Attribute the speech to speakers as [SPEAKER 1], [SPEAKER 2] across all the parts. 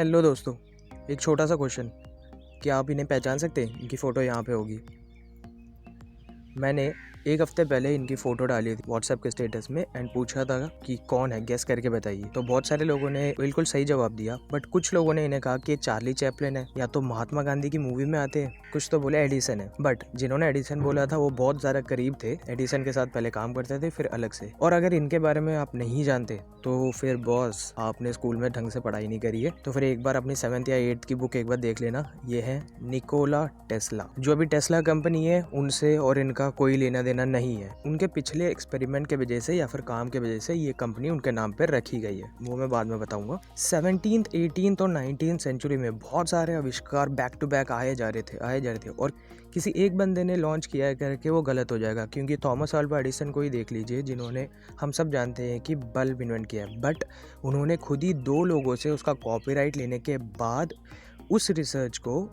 [SPEAKER 1] Hello दोस्तों, एक छोटा सा क्वेश्चन। क्या आप इन्हें पहचान सकते हैं? इनकी फ़ोटो यहाँ पे होगी। मैंने एक हफ्ते पहले इनकी फ़ोटो डाली थी व्हाट्सएप के स्टेटस में एंड पूछा था कि कौन है, गेस करके बताइए। तो बहुत सारे लोगों ने बिल्कुल सही जवाब दिया, बट कुछ लोगों ने इन्हें कहा कि ये चार्ली चैपलिन है या तो महात्मा गांधी की मूवी में आते हैं, कुछ तो बोले एडिसन है। बट जिन्होंने एडिसन बोला था वो बहुत ज़्यादा करीब थे, एडिसन के साथ पहले काम करते थे फिर अलग से। और अगर इनके बारे में आप नहीं जानते तो फिर बॉस आपने स्कूल में ढंग से पढ़ाई नहीं करी है। तो फिर एक बार अपनी 7th या 8th की बुक एक बार देख लेना। ये है निकोला टेस्ला। जो अभी टेस्ला कंपनी है उनसे और इनका कोई लेना देना नहीं है। उनके पिछले एक्सपेरिमेंट के वजह से या फिर काम के वजह से ये कंपनी उनके नाम पर रखी गई है, वो मैं बाद में बताऊंगा। 17th, 18th और 19th सेंचुरी में बहुत सारे आविष्कार बैक टू बैक आए जा रहे थे और किसी एक बंदे ने लॉन्च किया है करके वो गलत हो जाएगा, क्योंकि थॉमस अल्वा एडिसन को ही देख लीजिए, जिन्होंने हम सब जानते हैं कि बल्ब इन्वेंट किया है। बट उन्होंने खुद ही 2 लोगों से उसका कॉपीराइट लेने के बाद उस रिसर्च को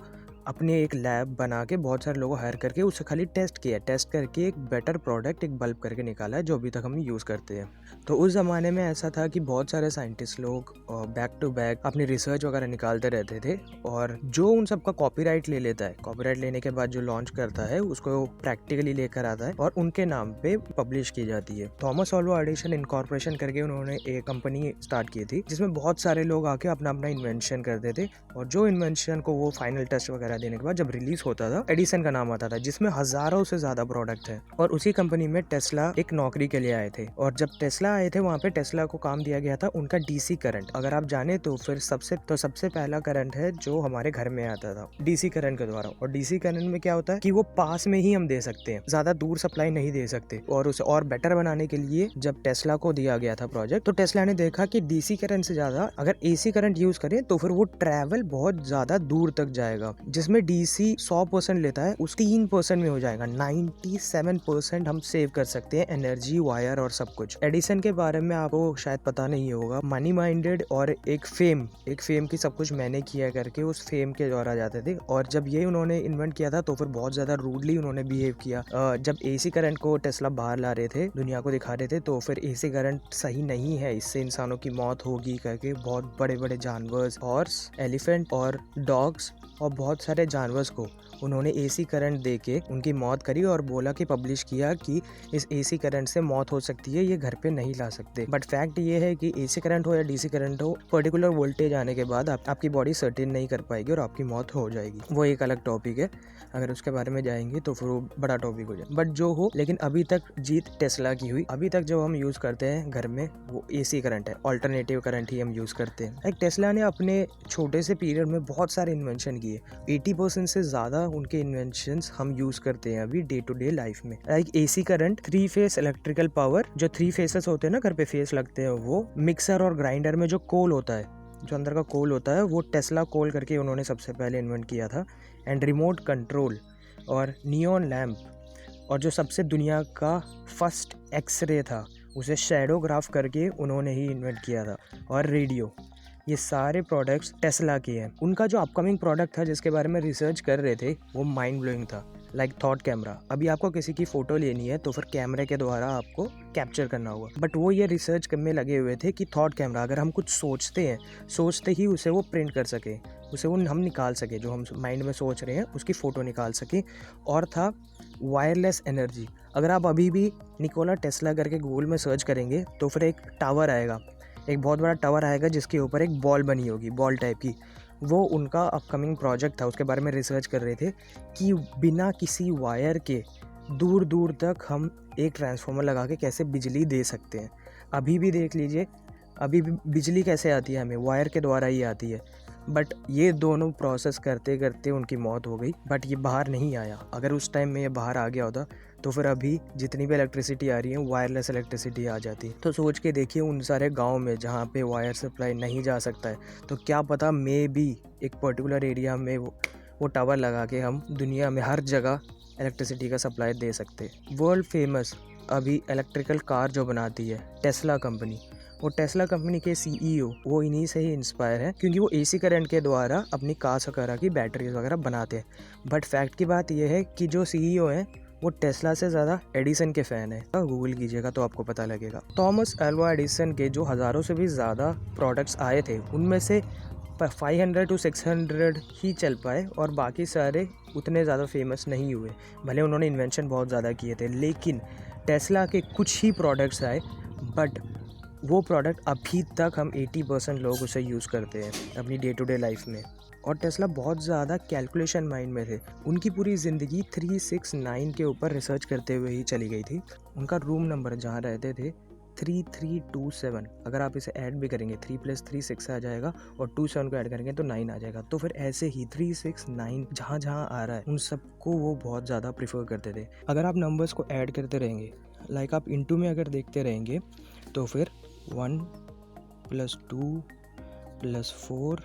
[SPEAKER 1] अपने एक लैब बना के बहुत सारे लोगों हायर करके उसे खाली टेस्ट किया, टेस्ट करके एक बेटर प्रोडक्ट, एक बल्ब करके निकाला है जो अभी तक हम यूज़ करते हैं। तो उस ज़माने में ऐसा था कि बहुत सारे साइंटिस्ट लोग बैक टू बैक अपनी रिसर्च वगैरह निकालते रहते थे और जो उन सब का कॉपीराइट ले लेता है, कॉपीराइट लेने के बाद जो लॉन्च करता है उसको प्रैक्टिकली लेकर आता है और उनके नाम पे पब्लिश की जाती है। थॉमस अल्वा एडिसन इनकॉर्पोरेशन करके उन्होंने एक कंपनी स्टार्ट की थी जिसमें बहुत सारे लोग आके अपना अपना इन्वेंशन करते थे और जो इन्वेंशन को वो फाइनल टेस्ट वगैरह देने के बाद जब रिलीज होता था एडिसन का नाम आता था, जिसमें हजारों से ज्यादा प्रोडक्ट है। और उसी कंपनी में टेस्ला एक नौकरी के लिए आए थे और जब टेस्ला आए थे वहाँ पे टेस्ला को काम दिया गया था उनका डीसी करंट। अगर आप जाने तो फिर सबसे पहला करंट है जो हमारे घर में आता था डीसी करंट के द्वारा। और डीसी करंट में क्या होता है कि वो पास में ही हम दे सकते हैं, ज्यादा दूर सप्लाई नहीं दे सकते। और उसे और बेटर बनाने के लिए जब टेस्ला को दिया गया था प्रोजेक्ट, तो टेस्ला ने देखा कि डीसी करंट से ज्यादा अगर एसी करंट यूज करें तो फिर वो ट्रैवल बहुत ज्यादा दूर तक जाएगा, जिसमें डीसी 100% लेता है उस 3% में हो जाएगा। 97% हम सेव कर सकते हैं एनर्जी, वायर और सब कुछ। एडिसन के बारे में आपको शायद पता नहीं होगा, मनी माइंडेड और एक फेम की सब कुछ मैंने किया करके उस फेम के द्वारा जाते थे। और जब ये उन्होंने इन्वेंट किया था तो फिर बहुत ज्यादा रूडली उन्होंने बिहेव किया। जब एसी करंट को टेस्ला बाहर ला रहे थे, दुनिया को दिखा रहे थे, तो फिर एसी करंट सही नहीं है, इससे इंसानों की मौत होगी करके बहुत बड़े बड़े जानवर, हॉर्स, एलिफेंट और डॉग्स और बहुत सारे जानवर्स को उन्होंने एसी करंट देके उनकी मौत करी और बोला कि पब्लिश किया कि इस एसी करंट से मौत हो सकती है, ये घर पे नहीं ला सकते। बट फैक्ट ये है कि एसी करंट हो या डीसी करंट हो, पर्टिकुलर वोल्टेज आने के बाद आपकी बॉडी सर्टेन नहीं कर पाएगी और आपकी मौत हो जाएगी। वो एक अलग टॉपिक है, अगर उसके बारे में जाएंगे तो फिर वो बड़ा टॉपिक हो जाए। बट जो हो, लेकिन अभी तक जीत टेस्ला की हुई। अभी तक जो हम यूज करते हैं घर में वो एसी करंट है, ऑल्टरनेटिव करंट ही हम यूज करते हैं। एक टेस्ला ने अपने छोटे से पीरियड में बहुत सारे इन्वेंशन किए, 80% से ज्यादा उनके इन्वेंशंस हम यूज करते हैं अभी डे टू डे लाइफ में। Like AC current, 3 face electrical power, जो 3 फेसेस होते हैं ना घर पे फेस लगते हैं, वो मिक्सर और ग्राइंडर में जो कोल होता है, जो अंदर का कोल होता है, वो टेस्ला कोल करके उन्होंने सबसे पहले इन्वेंट किया था। एंड रिमोट कंट्रोल और नियॉन लैम्प, और जो सबसे दुनिया का फर्स्ट एक्सरे था उसे शैडोग्राफ करके उन्होंने ही इन्वेंट किया था। और रेडियो, ये सारे प्रोडक्ट्स टेस्ला के हैं। उनका जो अपकमिंग प्रोडक्ट था जिसके बारे में रिसर्च कर रहे थे वो माइंड ब्लोइंग था, लाइक थॉट कैमरा। अभी आपको किसी की फोटो लेनी है तो फिर कैमरे के द्वारा आपको कैप्चर करना होगा, बट वो ये रिसर्च करने लगे हुए थे कि थॉट कैमरा, अगर हम कुछ सोचते हैं, सोचते ही उसे वो प्रिंट कर सके, उसे वो हम निकाल सके, जो हम माइंड में सोच रहे हैं उसकी फ़ोटो निकाल सके। और था वायरलेस एनर्जी। अगर आप अभी भी निकोला टेस्ला करके गूगल में सर्च करेंगे तो फिर एक टावर आएगा, एक बहुत बड़ा टावर आएगा जिसके ऊपर एक बॉल बनी होगी, बॉल टाइप की। वो उनका अपकमिंग प्रोजेक्ट था, उसके बारे में रिसर्च कर रहे थे कि बिना किसी वायर के दूर दूर तक हम एक ट्रांसफार्मर लगा के कैसे बिजली दे सकते हैं। अभी भी देख लीजिए, अभी भी बिजली कैसे आती है, हमें वायर के द्वारा ही आती है। बट ये दोनों प्रोसेस करते करते उनकी मौत हो गई, बट ये बाहर नहीं आया। अगर उस टाइम में ये बाहर आ गया होता तो फिर अभी जितनी भी इलेक्ट्रिसिटी आ रही है वायरलेस इलेक्ट्रिसिटी आ जाती। तो सोच के देखिए, उन सारे गांव में जहाँ पे वायर सप्लाई नहीं जा सकता है, तो क्या पता मे बी एक पर्टिकुलर एरिया में वो टावर लगा के हम दुनिया में हर जगह इलेक्ट्रिसिटी का सप्लाई दे सकते। वर्ल्ड फेमस अभी इलेक्ट्रिकल कार जो बनाती है टेस्ला कंपनी, वो टेस्ला कंपनी के सीईओ वो इन्हीं से ही इंस्पायर है, क्योंकि वो एसी करंट के द्वारा अपनी कार्स वगैरह की बैटरीज वगैरह बनाते हैं। बट फैक्ट की बात यह है कि जो सीईओ हैं वो टेस्ला से ज़्यादा एडिसन के फ़ैन है। गूगल कीजिएगा तो आपको पता लगेगा। थॉमस अल्वा एडिसन के जो हज़ारों से भी ज़्यादा प्रोडक्ट्स आए थे उनमें से 500 to 600 ही चल पाए और बाकी सारे उतने ज़्यादा फेमस नहीं हुए। भले उन्होंने इन्वेंशन बहुत ज़्यादा किए थे, लेकिन टेस्ला के कुछ ही प्रोडक्ट्स आए, बट वो प्रोडक्ट अभी तक हम 80% लोग उसे यूज़ करते हैं अपनी डे टू डे लाइफ में। और टेस्ला बहुत ज़्यादा कैलकुलेशन माइंड में थे। उनकी पूरी ज़िंदगी 369 के ऊपर रिसर्च करते हुए ही चली गई थी। उनका रूम नंबर जहाँ रहते थे 3327, अगर आप इसे ऐड भी करेंगे 3 + 3 6 आ जाएगा और 27 को ऐड करेंगे तो 9 आ जाएगा। तो फिर ऐसे ही 369 जहाँ जहाँ आ रहा है उन सबको वो बहुत ज़्यादा प्रीफर करते थे। अगर आप नंबर्स को ऐड करते रहेंगे, लाइक आप इंटू में अगर देखते रहेंगे, तो फिर 1 + 2 + 4,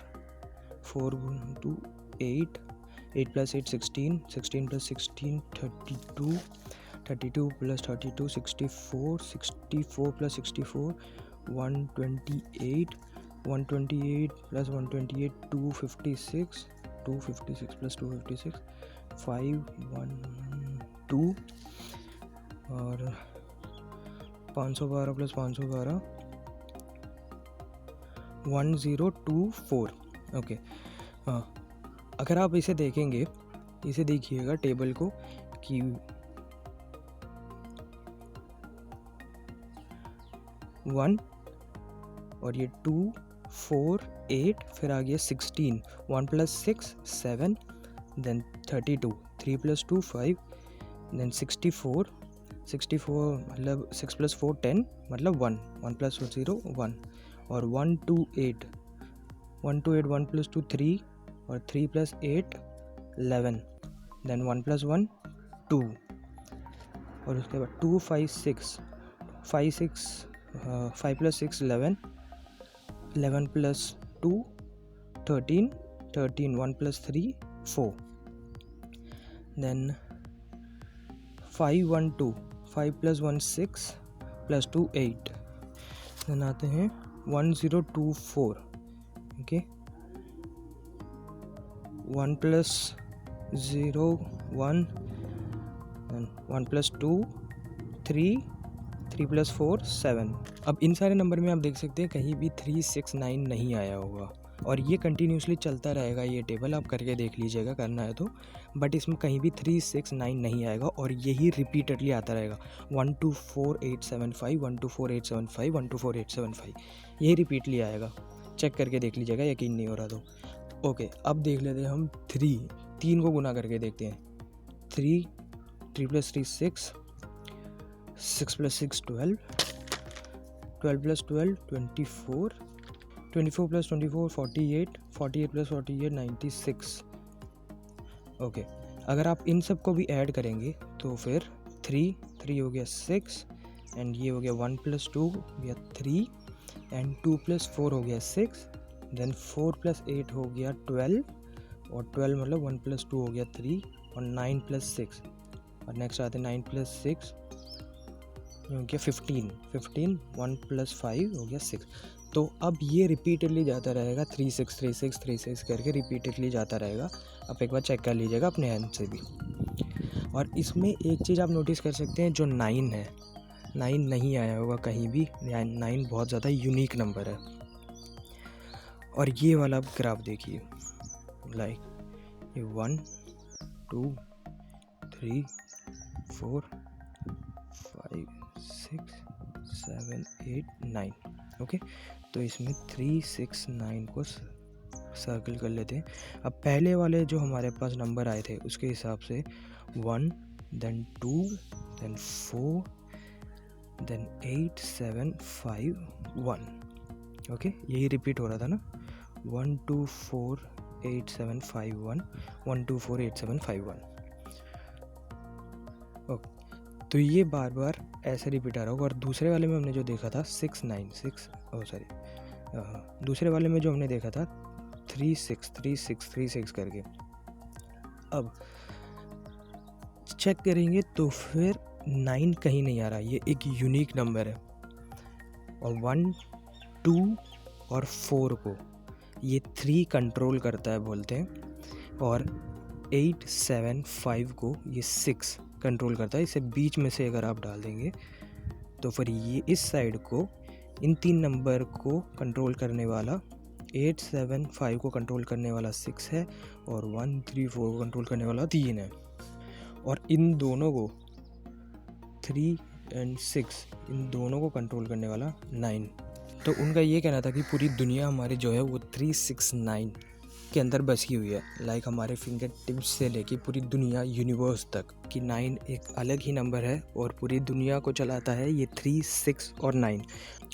[SPEAKER 1] 4 × 2 8, 8 + 8 16, 16 + 16 32, 32 + 32 64, 64 + 64 128, 128 + 128 256, 256 + 256 512 और 512 + 512 1024। ओके, हाँ, अगर आप इसे देखेंगे, इसे देखिएगा टेबल को कि 1 और ये 2 4 8, फिर आ गया 16, 1 + 6 7, देन 32, 3 + 2 5, देन 64 मतलब 6 + 4 10 मतलब 1, 1 + 0 1 और 128, 1 + 2 3 और 3 + 8 11, देन 1 + 1 2 और उसके बाद 2 5 6 5 + 6 11, 11 + 2 13, 13 1 + 3 4, देन 5 1 2, 5 + 1 6 + 2 8, देन आते हैं 1024। ओके, 1 + 0 1, 1 + 2 3, 3 + 4 7। अब इन सारे नंबर में आप देख सकते हैं कहीं भी 369 नहीं आया होगा और ये कंटिन्यूसली चलता रहेगा। ये टेबल आप करके देख लीजिएगा करना है तो, बट इसमें कहीं भी 369 नहीं आएगा और यही रिपीटेडली आता रहेगा। 124875, 124875, 124875, यही रिपीटली आएगा। चेक करके देख लीजिएगा, यकीन नहीं हो रहा तो। ओके, अब देख लेते हैं हम 3 को गुना करके देखते हैं। 3 + 3 6, 6 + 6 12, 12 + 12 24, 24 + 24 48, 48 + 48 96। ओके, अगर आप इन सब को भी ऐड करेंगे तो फिर 3 हो गया 6 एंड ये हो गया 1 + 2 हो गया 3 एंड 2 + 4 हो गया 6, देन 4 + 8 हो गया 12 और 12 मतलब 1 + 2 हो गया 3 और 9 + 6 और नेक्स्ट आते 9 + 6 हो गया 15, 1 + 5 हो गया 6। तो अब ये रिपीटेडली जाता रहेगा 36 36 36 करके रिपीटेडली जाता रहेगा। आप एक बार चेक कर लीजिएगा अपने हैंड से भी। और इसमें एक चीज़ आप नोटिस कर सकते हैं, जो 9 है, 9 नहीं आया होगा कहीं भी। 9 बहुत ज़्यादा यूनिक नंबर है। और ये वाला ग्राफ देखिए, लाइक ये 1 2 3 4 5 6 7 8 9। ओके, तो इसमें 369 को सर्कल कर लेते हैं। अब पहले वाले जो हमारे पास नंबर आए थे उसके हिसाब से 1, देन 2, देन 4, देन 8 7 5 1। ओके, यही रिपीट हो रहा था ना, 1 2 4 8 7 5 1, 1 2 4 8 7 5 1। ओके, तो ये बार बार ऐसे रिपीट आ रहा होगा। और दूसरे वाले में हमने जो देखा था 696, दूसरे वाले में जो हमने देखा था 36 36 36 करके, अब चेक करेंगे तो फिर 9 कहीं नहीं आ रहा। ये एक यूनिक नंबर है। और 1 2 और 4 को ये 3 कंट्रोल करता है बोलते हैं, और 8 7 5 को ये 6 कंट्रोल करता है। इसे बीच में से अगर आप डाल देंगे तो फिर ये इस साइड को, इन 3 नंबर को कंट्रोल करने वाला 875 को कंट्रोल करने वाला 6 है और 134 को कंट्रोल करने वाला 3 है। और इन दोनों को 3 और 6 इन दोनों को कंट्रोल करने वाला 9। तो उनका ये कहना था कि पूरी दुनिया हमारी जो है वो 369 के अंदर बसी हुई है। लाइक हमारे फिंगर टिप्स से लेके पूरी दुनिया यूनिवर्स तक कि 9 एक अलग ही नंबर है और पूरी दुनिया को चलाता है ये 3, 6 और 9।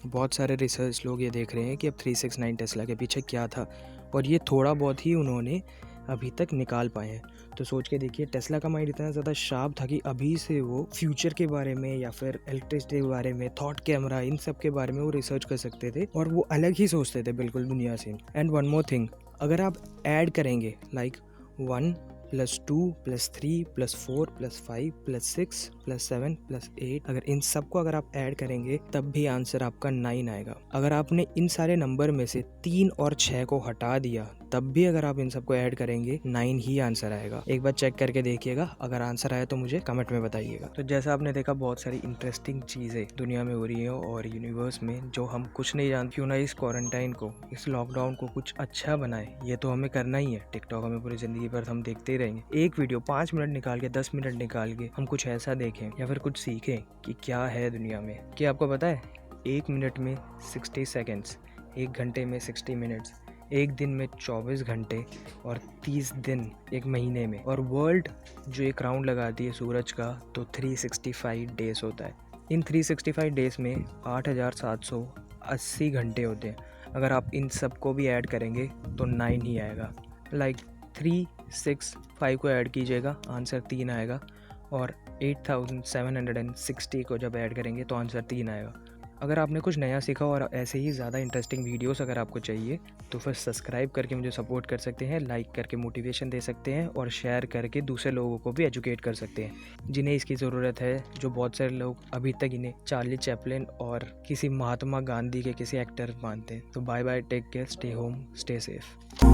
[SPEAKER 1] बहुत सारे रिसर्च लोग ये देख रहे हैं कि अब 369 टेस्ला के पीछे क्या था, और ये थोड़ा बहुत ही उन्होंने अभी तक निकाल पाए हैं। तो सोच के देखिए, टेस्ला का माइंड इतना ज़्यादा शार्प था कि अभी से वो फ्यूचर के बारे में या फिर इलेक्ट्रिसिटी के बारे में, थॉट कैमरा, इन सब के बारे में वो रिसर्च कर सकते थे और वो अलग ही सोचते थे बिल्कुल दुनिया से। एंड वन मोर थिंग, अगर आप ऐड करेंगे लाइक 1 + 2 + 3 + 4 + 5 + 6 + 7 + 8, अगर इन सब को अगर आप ऐड करेंगे तब भी आंसर आपका 9 आएगा। अगर आपने इन सारे नंबर में से 3 और 6 को हटा दिया तब भी अगर आप इन सबको ऐड करेंगे 9 ही आंसर आएगा। एक बार चेक करके देखिएगा, अगर आंसर आया तो मुझे कमेंट में बताइएगा। तो जैसा आपने देखा, बहुत सारी इंटरेस्टिंग चीज़ें दुनिया में हो रही हैं और यूनिवर्स में जो हम कुछ नहीं जानते। क्यों ना इस क्वारंटाइन को, इस लॉकडाउन को कुछ अच्छा बनाए, ये तो हमें करना ही है। टिकटॉक हमें पूरी ज़िंदगी भर हम देखते ही रहेंगे। एक वीडियो 5 मिनट निकाल के, 10 मिनट निकाल के हम कुछ ऐसा देखें या फिर कुछ सीखें कि क्या है दुनिया में। क्या आपको पता है 1 मिनट में 60 सेकेंड्स, 1 घंटे में 60 मिनट्स, एक दिन में 24 घंटे और 30 दिन एक महीने में। और वर्ल्ड जो एक राउंड लगाती है सूरज का तो 365 डेज होता है। इन 365 डेज में 8780 घंटे होते हैं। अगर आप इन सब को भी ऐड करेंगे तो 9 ही आएगा। लाइक 3, 6, 5 को ऐड कीजिएगा, आंसर 3 आएगा। और 8760 को जब ऐड करेंगे तो आंसर 3 आएगा। अगर आपने कुछ नया सीखा और ऐसे ही ज़्यादा इंटरेस्टिंग वीडियोस अगर आपको चाहिए तो फिर सब्सक्राइब करके मुझे सपोर्ट कर सकते हैं, लाइक करके मोटिवेशन दे सकते हैं और शेयर करके दूसरे लोगों को भी एजुकेट कर सकते हैं जिन्हें इसकी ज़रूरत है। जो बहुत सारे लोग अभी तक इन्हें चार्ली चैपलिन और किसी महात्मा गांधी के किसी एक्टर मानते हैं। तो bye bye, take care, stay home, stay safe.